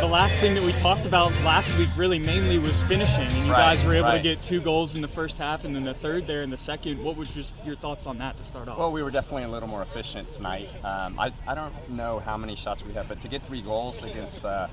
last thing that we talked about last week really mainly was finishing, and you guys were able to get 2 goals in the first half and then the third there in the second. What was just your thoughts on that to start off? Well, we were definitely a little more efficient tonight. I don't know how many shots we had, but to get 3 goals against a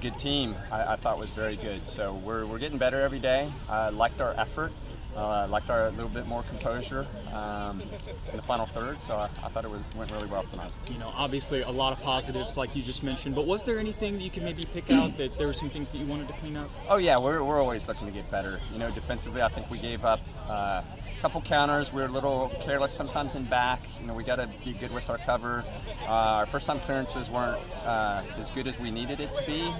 good team, I thought was very good. So we're getting better every day. Liked our effort. Liked our little bit more composure in the final third, so I thought it went really well tonight. You know, obviously a lot of positives like you just mentioned, but was there anything that you could maybe pick out that there were some things that you wanted to clean up? Oh yeah, we're always looking to get better. You know, defensively I think we gave up a couple counters. We were a little careless sometimes in back. You know, we got to be good with our cover. Our first time clearances weren't as good as we needed it to be.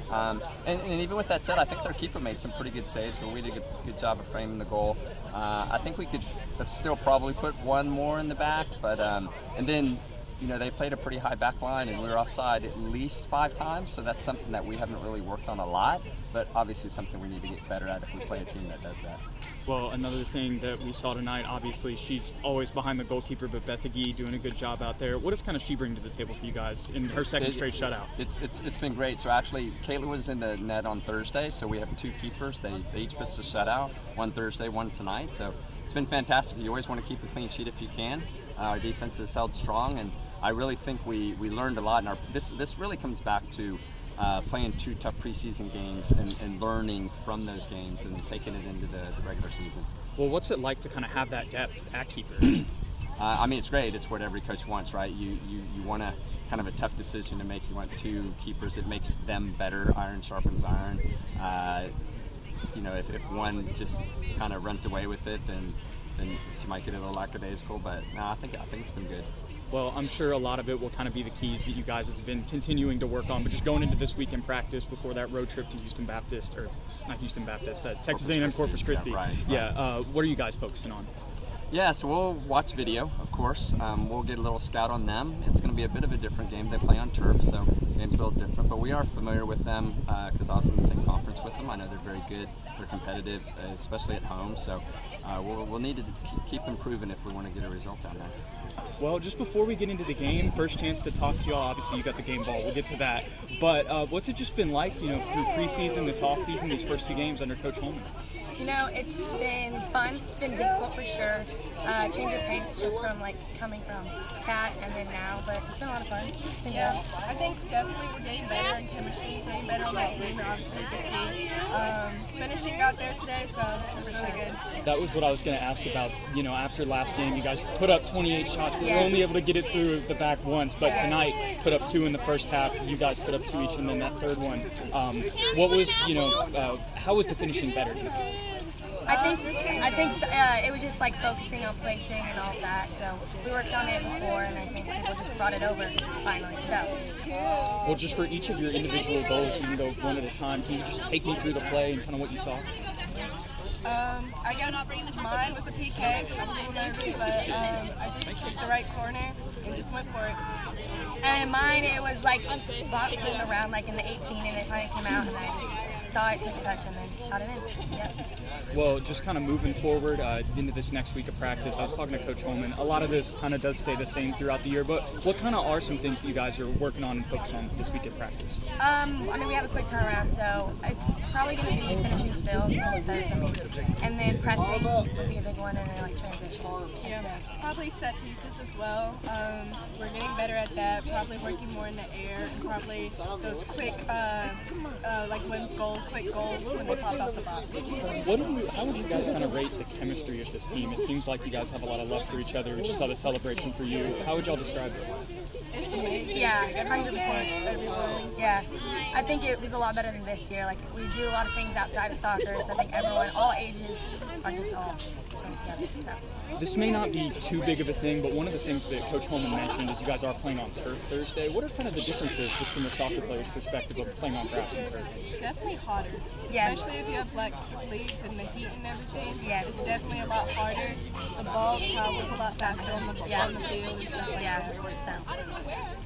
And even with that said, I think their keeper made some pretty good saves, but we did a good job of framing the goal. I think we could have still probably put one more in the back, but and then, you know, they played a pretty high back line and we were offside at least 5 times, so that's something that we haven't really worked on a lot, but obviously something we need to get better at if we play a team that does that. Well, another thing that we saw tonight, obviously she's always behind the goalkeeper, but Beth Agee doing a good job out there. What does kind of she bring to the table for you guys in her second straight shutout? It's been great. So actually, Kayla was in the net on Thursday, so we have 2 keepers. They each pitched a shutout, one Thursday, one tonight. So it's been fantastic. You always want to keep a clean sheet if you can. Our defense has held strong, and I really think we learned a lot. And this really comes back to playing 2 tough preseason games and learning from those games and taking it into the regular season. Well, what's it like to kind of have that depth at keeper? I mean, it's great. It's what every coach wants, right? You want to kind of a tough decision to make. You want 2 keepers. It makes them better. Iron sharpens iron. You know, if one just kind of runs away with it, then she might get a little lackadaisical. But no, I think it's been good. Well, I'm sure a lot of it will kind of be the keys that you guys have been continuing to work on, but just going into this week in practice before that road trip to Texas A&M Corpus Christi. Yeah, what are you guys focusing on? Yeah, so we'll watch video, of course. We'll get a little scout on them. It's going to be a bit of a different game. They play on turf, so the game's a little different. But we are familiar with them because I was in the same conference with them. I know they're very good. They're competitive, especially at home. So we'll need to keep improving if we want to get a result down there. Well, just before we get into the game, first chance to talk to y'all. Obviously, you got the game ball. We'll get to that. But what's it just been like, you know, through preseason, this offseason, these first 2 games under Coach Holman? You know, it's been fun. It's been difficult for sure. Change of pace just from like coming from Cat and then now, but it's been a lot of fun. Yeah, I think definitely we're getting better in chemistry, getting better on that team, and obviously you can see finishing out there today, so it's really good. That was what I was going to ask about. You know, after last game, you guys put up 28 shots. We were only able to get it through the back once, but tonight put up 2 in the first half. You guys put up 2 each, and then that third one. What was, you know, how was the finishing better tonight? I think it was just like focusing on placing and all of that. So we worked on it before, and I think people just brought it over finally. So. Well, just for each of your individual goals, you can go one at a time. Can you just take me through the play and kind of what you saw? I guess mine was a PK. I was a little nervous, but I just picked the right corner and just went for it. And mine, it was like bobbing around like in the 18, and it finally came out, and I just saw it, took a touch, and then shot it in. Yep. Well, just kind of moving forward into this next week of practice, I was talking to Coach Holman. A lot of this kind of does stay the same throughout the year, but what kind of are some things that you guys are working on and focusing on this week of practice? I mean, we have a quick turnaround, so it's probably going to be finishing still, just because, I mean, and then pressing would be a big one, and then like transition. Yeah, probably set pieces as well. We're getting better at that, probably working more in the air, and probably those quick, like wins goals, quick goals when they pop out the box. How would you guys kind of rate the chemistry of this team? It seems like you guys have a lot of love for each other. We just saw the celebration for you. How would y'all describe it? It's amazing. Yeah, 100%. Everyone. Yeah, I think it was a lot better than this year. Like, we do a lot of things outside of soccer, so I think everyone, all ages, are just all playing together. So. This may not be too big of a thing, but one of the things that Coach Holman mentioned is you guys are playing on turf Thursday. What are kind of the differences, just from a soccer player's perspective, of playing on grass and turf? Definitely hotter. Yes. Especially if you have black leagues and the heat and everything. Yes. It's definitely a lot harder. The ball travels a lot faster on the field and stuff like that. Yeah, 100%.